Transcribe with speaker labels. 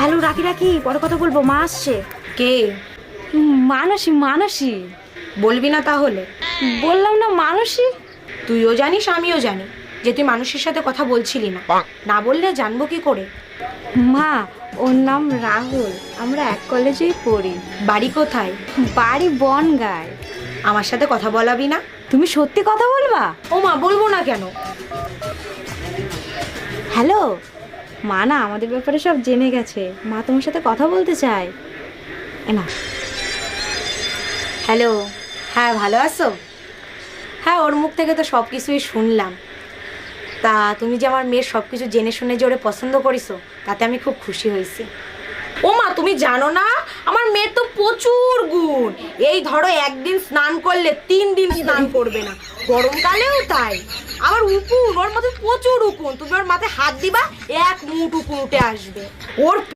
Speaker 1: Hello, রাখি রাখি, পরে কথা বলবো, মা আসছে।
Speaker 2: কে?
Speaker 1: মানসী মানসী।
Speaker 2: বলবি না তাহলে?
Speaker 1: বললাম না মানসী।
Speaker 2: তুইও জানিস আমিও জানি যে তুই মানুষের সাথে কথা বলছিলি না। না বললে জানবো কি করে?
Speaker 1: মা, ওর নাম রাহুল, আমরা এক কলেজেই পড়ি।
Speaker 2: বাড়ি কোথায়?
Speaker 1: বাড়ি বনগাঁয়।
Speaker 2: আমার সাথে কথা বলাবি না?
Speaker 1: তুমি সত্যি কথা বলবা?
Speaker 2: ও মা, বলবো না কেন?
Speaker 1: হ্যালো, মা না আমাদের ব্যাপারে সব জেনে গেছে, মা তোমার সাথে কথা বলতে চায়। না।
Speaker 2: হ্যালো। হ্যাঁ, ভালো আছো? হ্যাঁ, ওর মুখ থেকে তো সব কিছুই শুনলাম। তা তুমি যে আমার মেয়ের সব কিছু জেনে শুনে যে ওরে পছন্দ করিছো, তাতে আমি খুব খুশি হয়েছি। ও মা, তুমি জানো না আমার মেয়ের তো প্রচুর গুণ। এই ধরো, একদিন স্নান করলে 3 দিন স্নান করবে না, গরমকালেও তাই। আবার উকুন, ওর মধ্যে প্রচুর উকুন। তুমি ওর মাথায় হাত দিবা, 1 মুঠ উকুন উঠে আসবে। ওর